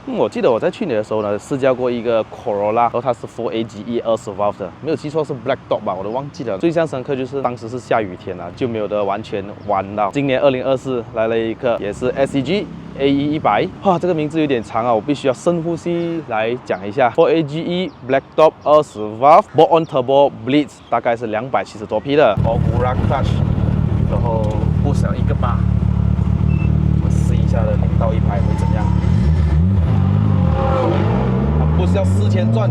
我记得我在去年的时候呢，试驾过一个 Corolla， 然后它是 4AGE 20 valve 的，没有记错是 Black Dog 吧，我都忘记了。最印象深刻就是当时是下雨天啊，就没有得完全玩到。今年2024来了一个也是 SEG AE 100，哇，这个名字有点长啊，我必须要深呼吸来讲一下。4AGE Black Dog 20 valve Bolt-on Turbo Blitz， 大概是270多匹的 Ogura Clutch， 然后不小一个8，我试一下的0到100会怎样？它不是要4000转。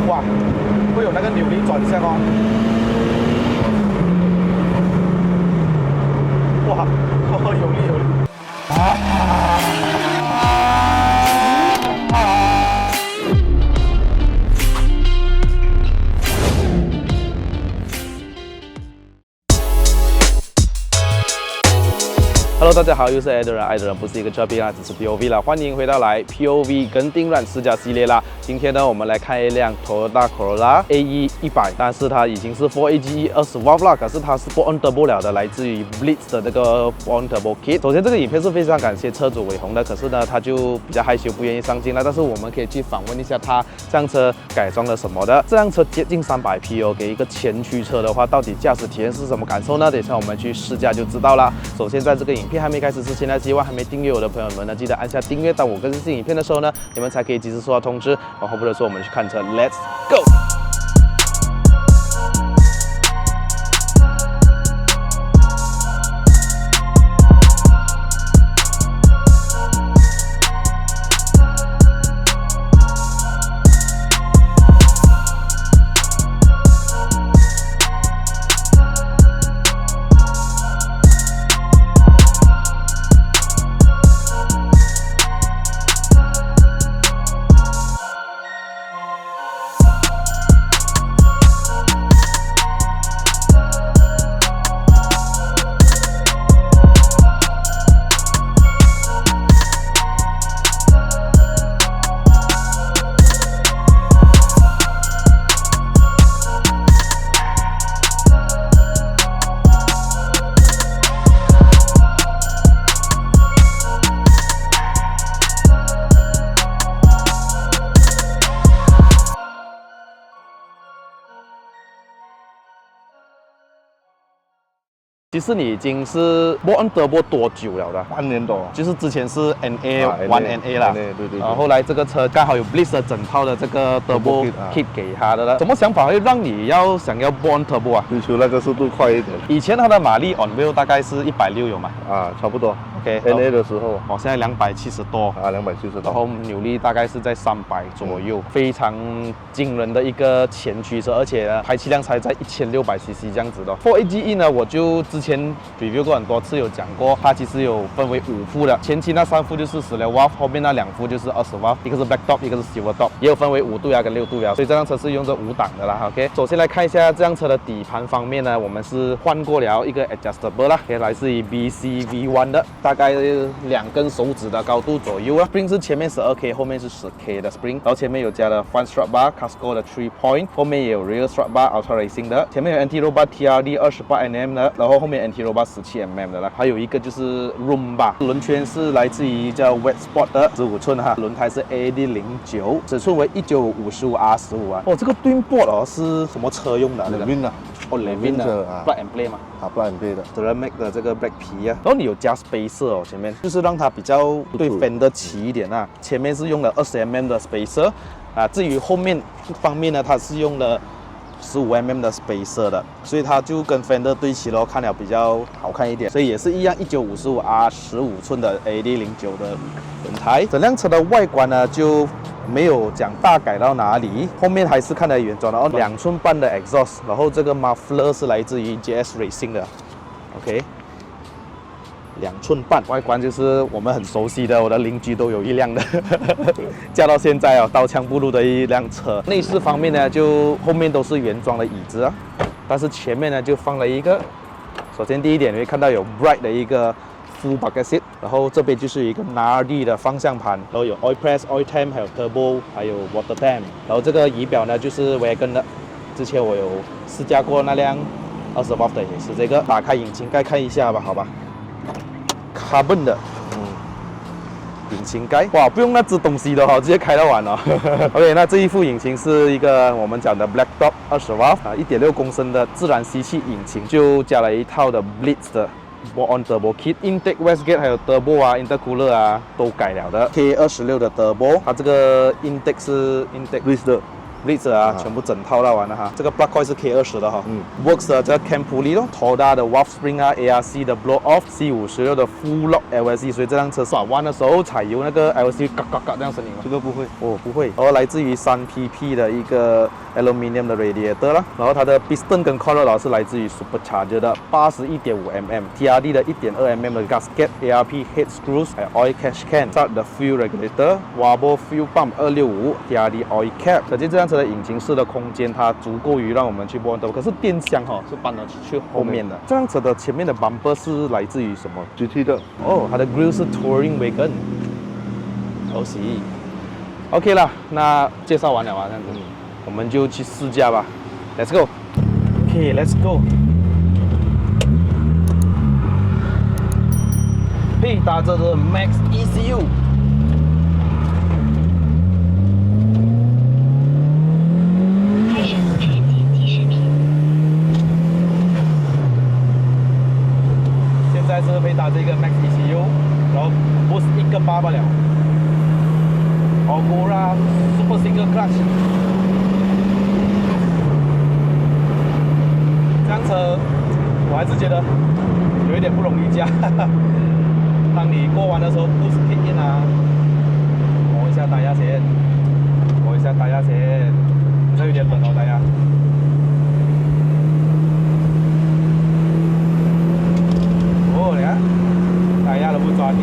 哇，会有那个扭力转向哦。哇，有力有力。Hello， 大家好，又是爱的人，爱的人不是一个车兵啦，只是 POV 啦。欢迎回到来 POV 跟丁软试驾系列啦。今天呢，我们来看一辆 Toyota Corolla AE 100，但是它已经是 4AGE 20 valve 啦，可是它是 Bolt-on Turbo 了的，来自于 Blitz 的这个 Bolt-on Turbo Kit。首先，这个影片是非常感谢车主伟鸿的，可是呢，他就比较害羞，不愿意上镜了。但是我们可以去访问一下他，这辆车改装了什么的？这辆车接近300匹哦，给一个前驱车的话，到底驾驶体验是什么感受呢？等一下我们去试驾就知道啦。首先，在这个影片还没开始之前呢，希望还没订阅我的朋友们呢，记得按下订阅，当我更新影片的时候呢，你们才可以及时收到通知。然后不得说，我们去看车 ，Let's go！其实你已经是Bolt-on Turbo多久了的？半年多，就是之前是 NA1NA 啦，对。然后后来这个车刚好有 Blitz 的整套的这个 Turbo Kit 给他的了。什么想法会让你想要 Bolt-on Turbo 啊？追求那个速度快一点。以前它的马力 on wheel 大概是160有嘛？啊，差不多。OK， NA 的时候，现在270多啊，270多，然后扭力大概是在300左右，非常惊人的一个前驱车，而且呢，排气量才在1600cc 这样子的。4AGE 呢，我就之前 review 过很多次，有讲过，它其实有分为5副的，前期那3副就是16 valve， 后面那2副就是20 valve， 一个是 Black Dog， 一个是 Silver Dog， 也有分为5度压跟6度压，所以这辆车是用这5档的啦。OK， 首先来看一下这辆车的底盘方面呢，我们是换过了一个 adjustable 啦，也来自于 BCV1 的。大概2根手指的高度左右啊。Spring 是前面 12K， 后面是10K 的 Spring， 然后前面有加了 Front Strut Bar Casco 的 3 point， 后面也有 Rear Strut Bar Ultra Racing 的，前面有 Anti-Roll Bar TRD 28mm 的，然后后面 Anti-Roll Bar 17mm 的啦，还有一个就是 Room Bar， 轮圈是来自于叫 Wet Spot 的15寸哈，轮胎是 AD09， 尺寸为1955R15啊。这个 Twin Board 哦是什么车用的？Levin 啊。Levin 的 Plug and Play 嘛，Plug and Play 的 Ceramic 的这个 Black 皮啊，然后你有加 spacer 哦，前面就是让它比较对 Fender 齐一点啊。前面是用了20mm 的 spacer 啊，至于后面方面呢，它是用了15mm 的 spacer 的，所以它就跟 Fender 对齐咯，看了比较好看一点。所以也是一样1955R15寸的 AD09 的轮胎。整辆车的外观呢就没有讲大改到哪里，后面还是看得原装的哦，2寸半的 exhaust， 然后这个 muffler 是来自于 JS Racing 的 ，OK， 2寸半，外观就是我们很熟悉的，我的邻居都有一辆的，驾到现在哦，刀枪不入的一辆车。内饰方面呢，就后面都是原装的椅子啊，但是前面呢就放了一个，首先第一点你会看到有 Bright 的一个 Full Bucket Seat， 然后这边就是有一个 Nardi 的方向盘，然后有 Oil Press、Oil Temp， 还有 Turbo， 还有 Water Temp。然后这个仪表呢就是 Wagon 的，之前我有试驾过那辆20瓦的也是这个。打开引擎盖看一下吧，好吧。Carbon 的，引擎盖，哇，不用那只东西的哈，直接开到完了。OK， 那这一副引擎是一个我们讲的 Black Dog 20瓦啊，1.6公升的自然吸气引擎，就加了一套的 Blitz 的 Ball-on Turbo Kit、Intake Wastegate 还有 Turbo 啊、Intercooler 啊都改了的。K26的 Turbo， 它这个 Intake 是 Intake Blitz 啊，全部整套到完了哈。这个 plug coil 是 K20的哈，Works 的这个 cam pulley 咯 ，Toda 的 Valve Spring 啊 ，ARC 的 Blow Off，C56 的 Full Lock LSD， 所以这辆车转弯的时候踩油那个 LSD 嘎嘎嘎这样声音吗？这个不会，哦，不会。然后来自于3PP 的一个 Aluminium 的 radiator 啦，然后它的 piston 跟 coil 是来自于 Supercharger 的 81.5mm，TRD 的1.2mm 的 gasket，ARP head screws， 还有 oil catch can，Start 的 fuel regulator，Wabo fuel pump 265，TRD oil cap。可见这辆车的引擎室的空间它足够于让我们去播动，可是变箱哈是搬了去后面的。这辆车的前面的 bumper 是来自于什么 GT 的。哦，它的 grill 是 Touring Wagon。恭喜。OK 了，那介绍完了啊，这样子，我们就去试驾吧。Let's go。OK，Let's go。配搭着的 Max ECU。现在是配搭这个 Max ECU， 然后不是一个8罢了。Agora Super Single Clutch， 这辆车我还是觉得有一点不容易驾。当你过弯的时候不是 kick in 啊，磨一下胎压先，磨一下胎压先，这有点冷哦胎压。哦，你看胎压都不抓地。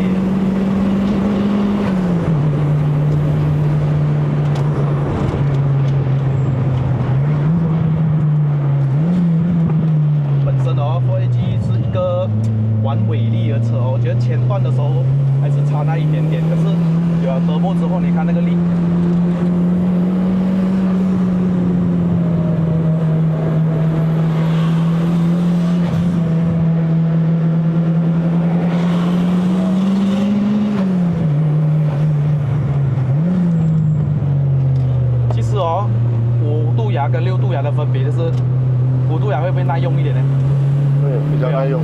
玩尾力的车哦，我觉得前段的时候还是差那一点点，可是有了德博之后，你看那个力。其实哦，5度牙跟6度牙的分别就是，5度牙会不会耐用一点呢？对，比较耐用。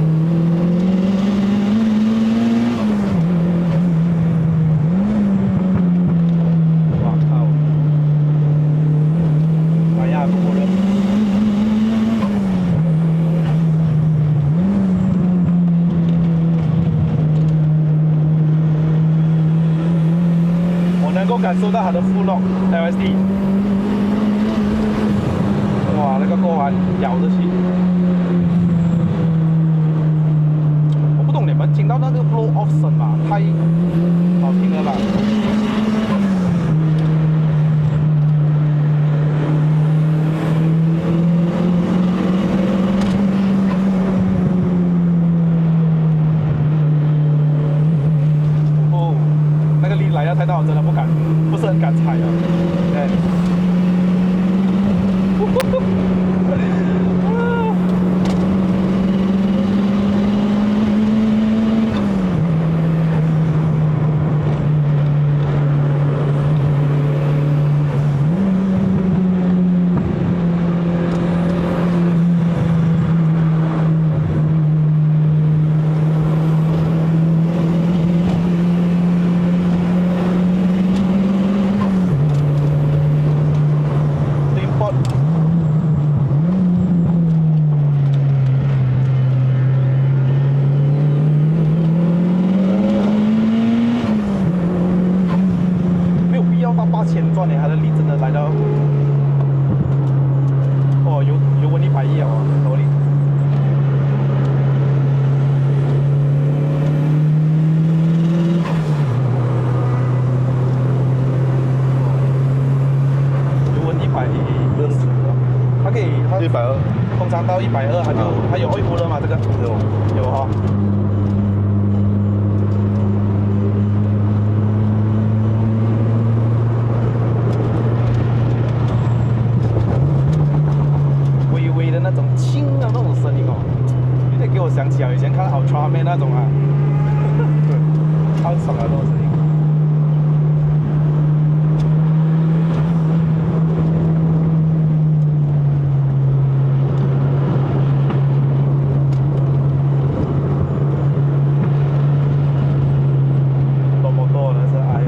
感受到它的Full Lock LSD， 哇，那个过弯咬得起。我不懂你们听到那个 blow off 声嘛，太好听了吧？哦，那个力来得太大，我真的不是很敢踩啊。对。8000转呢，它的力真的来到，哦，油温110啊，多力。油温160，它可以，它120，通常到120，它有oil cooler吗？这个有哈。轻的那种声音我想起了以前看 Ultraman 那种啊，超爽的这种声音。多么多的是，哎呦！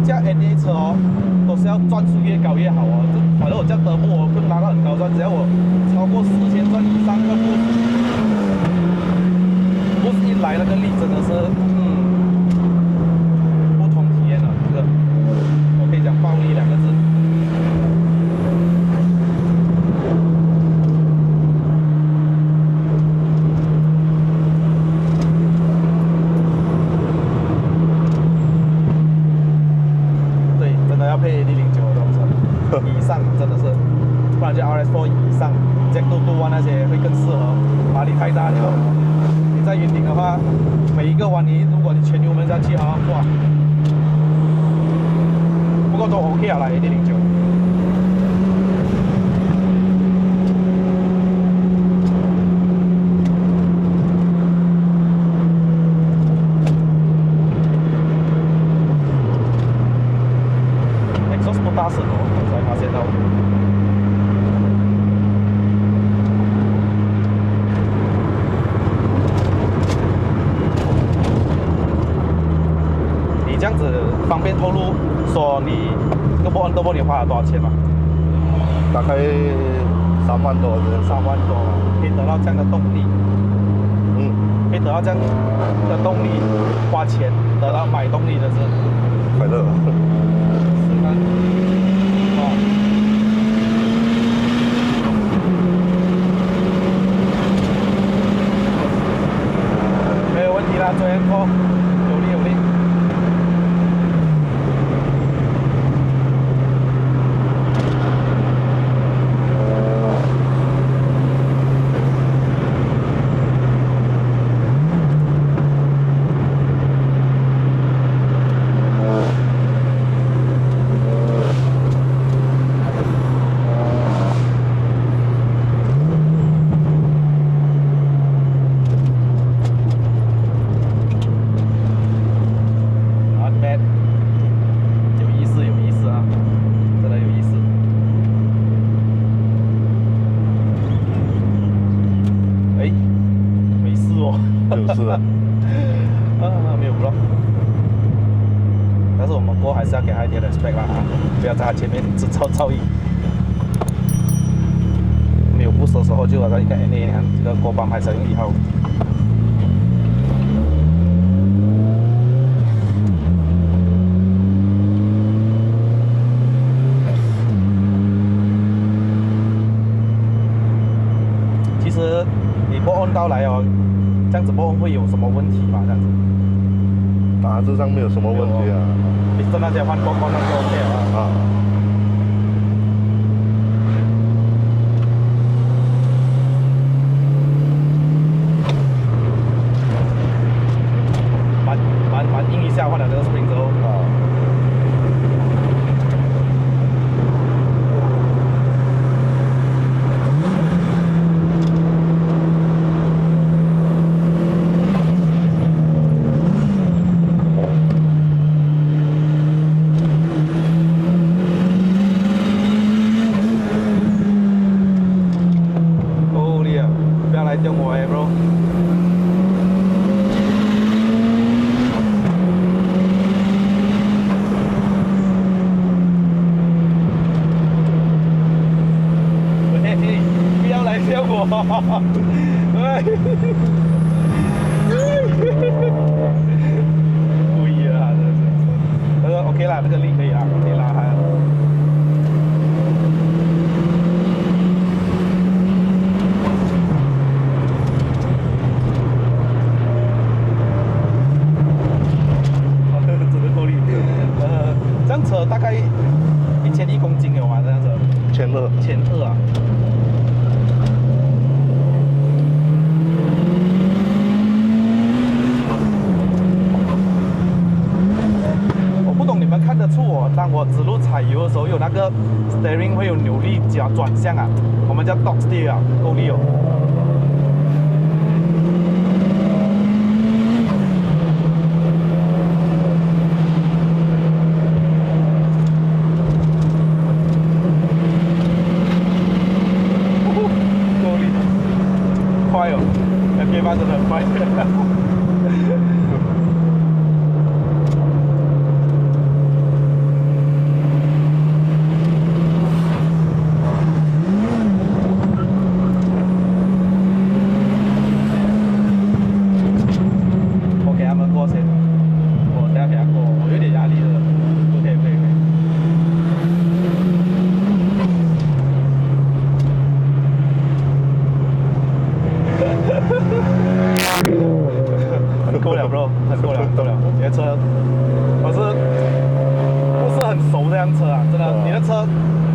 驾 NA 车哦，都是要转速越高越好哦。就反正我驾德布，我不拿到很高转，只要我超过4000转以上，那不是一来那个力真的是，不同体验了。这个我可以讲暴力2个字。要配 AD09的这种车，以上真的是，不然就 RS4 以上，Jack 221那些会更适合。马力太大了，你在云顶的话，每一个弯如果你全油门下去啊，哇！不过都 OK 了啦 AD09。不大声哦，我才发现到。你这样子方便透露说你这个波恩德波你花了多少钱吗？大概3万多，3万多，可以得到这样的动力。可以得到这样的动力，花钱得到买动力的是快乐。是吗？没有问题啦，昨天过有力有力。就是啊，没有 block， 但是我们过还是要给他一点 respect 啦，不要在他前面制造噪音。没有 boost 的时候就好像一个 NA 一样，这个过磅还是用1号。其实你不按到来哦。这样子不会有什么问题吧？这样子，大致上没有什么问题啊。你是那些换过光那就 OK 了啊。蛮硬一下换了这个 spring 之后啊。丢我哎 ，bro！ 嘿嘿，不要来丢我！故意的，这是。OK 啦，这个力可以啊，可以拉开。3200啊。我不懂你们看得出当我指路踩油的时候，有那个 steering 会有扭力转向啊，我们叫 dog steer 啊，够力哦。快哦，FK8真的很快。我给他们过先，我等下给他过，我有点压力了。OK。很够了 ，bro， 很够了。你的车，我是不是很熟这辆车啊？真的，你的车，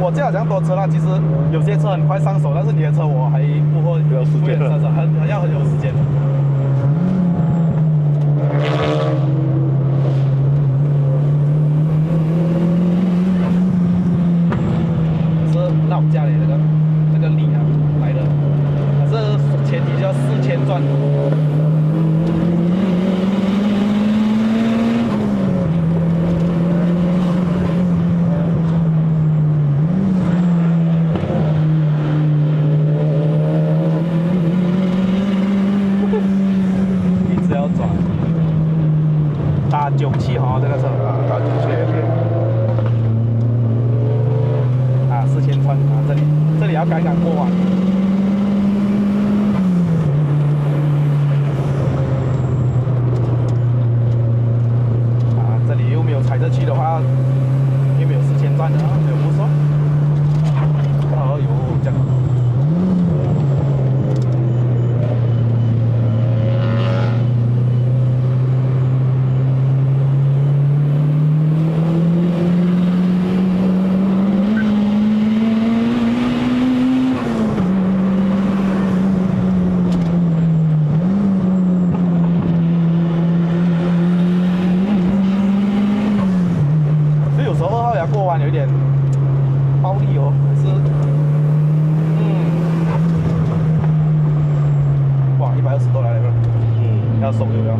我驾了这样多车啦，其实有些车很快上手，但是你的车我还不会很有时间。是那我们家里这个力啊来的，但是前提就要4000转。打97哈，这个车啊，打97啊，4000转啊，这里要赶过弯。啊，这里又没有踩着去的话，又没有4000转的，没有不说。哦哟，这样。过弯有点暴力哦，可是，哇，120多来了，要收油了，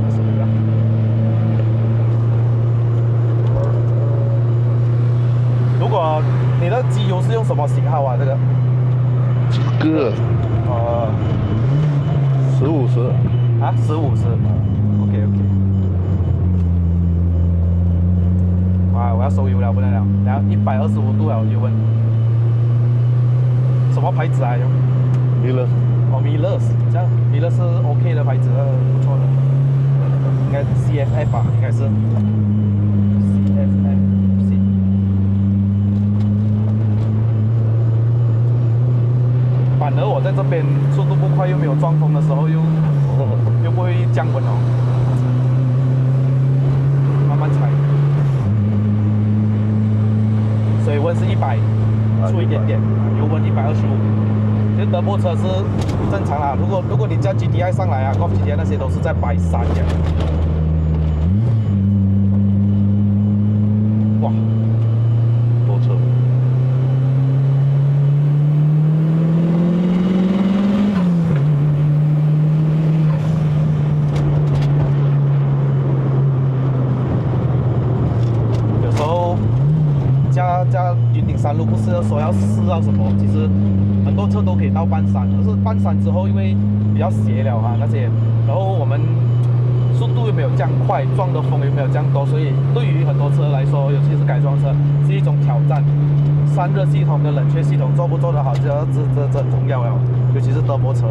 如果你的机油是用什么型号啊？这个，15啊，15是 ，OK。哇，我要收油了，不能了，然后125度了油温。什么牌子啊？用 ，Miller， 哦 ，Miller， 这样 Miller 是 OK 的牌子，不错的。应该 CFF 吧，应该是 CFF。反而我在这边速度不快，又没有撞风的时候，又不会降温哦，慢慢踩。水温是100出一点点，油温125。其实德国车是正常啦，如果你叫 GTI 上来啊，Golf GTI 那些都是在130这样。哇，多车。有时候加云顶山路不是说要试到什么，其实很多车都可以到半山，但是半山之后因为比较斜了啊那些，然后我们速度又没有这样快，撞的风又没有这样多，所以对于很多车来说，尤其是改装车是一种挑战。散热系统跟冷却系统做不做得好，这很重要了，尤其是德国车。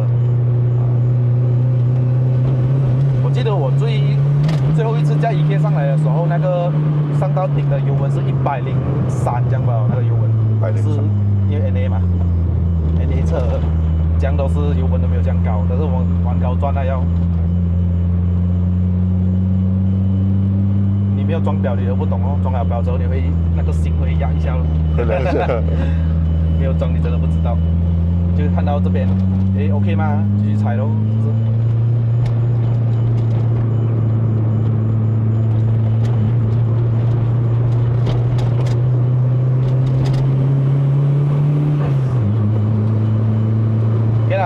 我记得我最后一次驾 EK 上来的时候，那个上到顶的油温是103这样吧，那个油温是因为 NA 嘛 ，NA 车这样都是油温都没有这样高，但是我们玩高转了要。你没有装表，你都不懂哦。装了表之后，你会那个心会压一下咯。你没有装你真的不知道。就看到这边，诶 OK 吗？继续踩咯，是不是？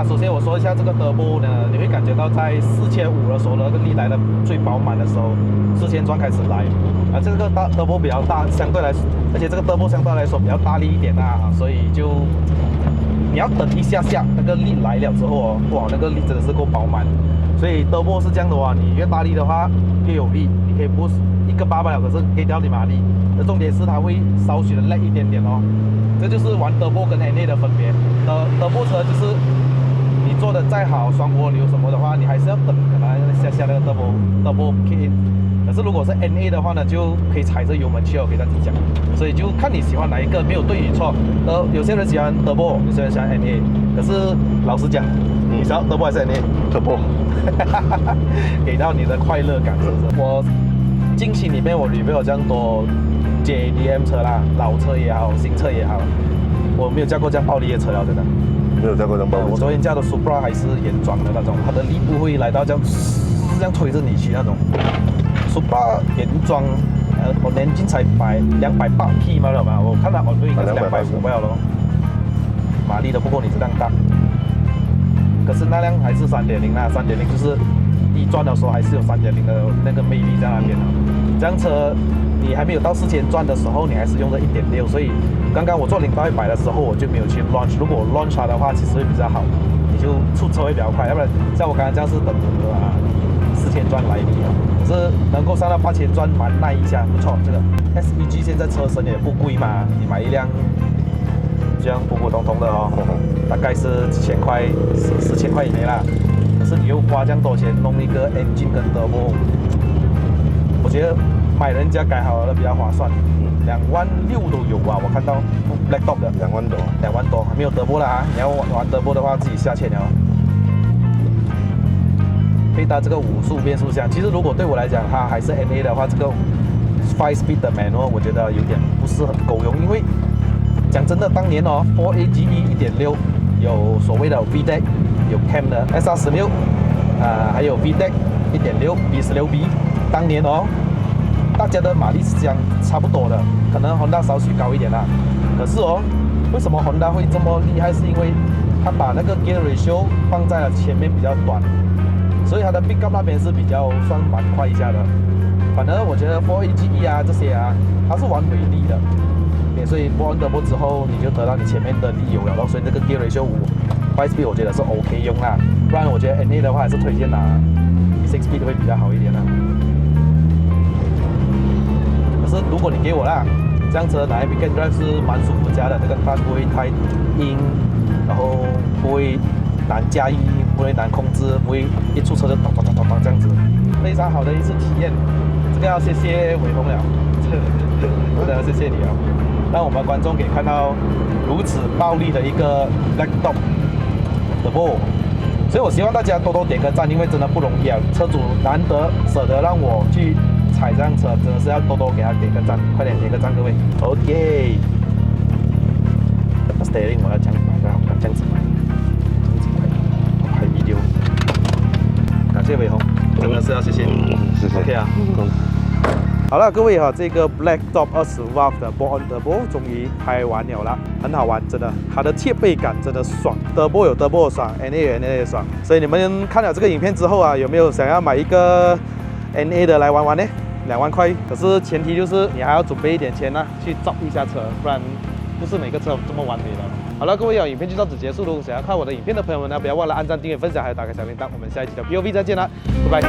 首先我说一下这个 Turbo 呢，你会感觉到在4500的时候，那个力来的最饱满的时候，4000转开始来，这个Turbo 比较大，相对来说，而且这个 Turbo 相对来说比较大力一点所以就你要等一下下那个力来了之后哇，那个力真的是够饱满。所以 Turbo 是这样的你越大力的话越有力，你可以boost一个800了，可是可以掉你马力。那重点是它会少许的 lag 一点点这就是玩 Turbo 跟 NA 的分别。Turbo 车就是你做的再好，双涡流什么的话，你还是要等可能下那个 Turbo kick in。可是如果是 NA 的话呢，就可以踩着油门去可以这样子讲。所以就看你喜欢哪一个，没有对与错。有些人喜欢 Turbo， 有些人喜欢 NA。可是老实讲，你喜欢 Turbo 还是 NA？Turbo， 给到你的快乐感是不是？我近期里面我里面有这样多 JDM 车啦，老车也好，新车也好，我没有驾过这样暴力的车了，真的。没有驾过这样暴力。我昨天驾的 Supra 还是原装的那种，它的力不会来到这样推着你去那种。Supra 原装，我年均才280匹嘛，我看它 on road 应该是250了，马力都不够你这辆大。可是那辆还是3.0啦，3.0就是一转的时候还是有3.0的那个魅力在那边这辆车你还没有到4000转的时候，你还是用的1.6，所以刚刚我做0到100的时候，我就没有去 launch。如果我 launch 它的话，其实会比较好，你就出车会比较快。要不然像我刚刚这样是等4000转来力可是能够上到8000转，蛮耐一下，不错。这个 SEG 现在车身也不贵嘛，你买一辆这样普普通通的大概是几千块，4000块以内啦。可是你又花这样多钱弄一个 engine 跟 turbo， 我觉得买人家改好了比较划算。26000都有我看到 Black Top 的2万多，2万多，还没有turbo啦你要玩turbo的话，自己下钱了。配搭这个5速变速箱，其实如果对我来讲，它还是 NA 的话，这个 5 speed 的 manual 我觉得有点不是很够用，因为讲真的，当年4AGE 1.6有所谓的 VDEC， 有 Cam 的 SR16，还有 VDEC 1.6 B16B， 当年大家的马力是这样差不多的，可能 Honda 稍许高一点啦。可是为什么 Honda 会这么厉害？是因为它把那个 gear ratio 放在了前面比较短，所以它的 pick up 那边是比较算蛮快一下的。反而我觉得 4AGE 这些它是玩尾力的，所以播完 turbo 之后，你就得到你前面的力有了，所以这个 gear ratio 5 speed 我觉得是 OK 用啦。不然我觉得 NA 的话还是推荐拿 6 speed 会比较好一点啦。可是如果你给我啦，这样车拿 weekend drive 是蛮舒服驾的，这个它不会太硬，然后不会难驾驭，不会难控制，不会一出车就咚咚咚咚咚这样子，非常好的一次体验。这个要谢谢伟峰了，真的要谢谢你让我们观众可以看到如此暴力的一个 Black Top Turbo。所以我希望大家多多点个赞，因为真的不容易车主难得舍得让我去踩这辆车，真的是要多多给他点个赞，快点点个赞各位。OK， steering 我要这样这样子拍 video， 感谢伟宏，真的是要谢谢你。谢谢。 OK 好了，各位这个 Black Top 20V 的 Born Turbo 终于拍完了啦，很好玩，真的，它的贴背感真的爽 ，Turbo 有 Turbo 的爽 ，NA 有 NA 的爽。所以你们看了这个影片之后有没有想要买一个 NA 的来玩玩呢？2万块，可是前提就是你还要准备一点钱去造一下车，不然不是每个车这么完美的。好了，各位影片就到此结束。如果想要看我的影片的朋友们不要忘了按赞、订阅、分享，还有打开小铃铛。我们下一期的 POV 再见啦，拜拜。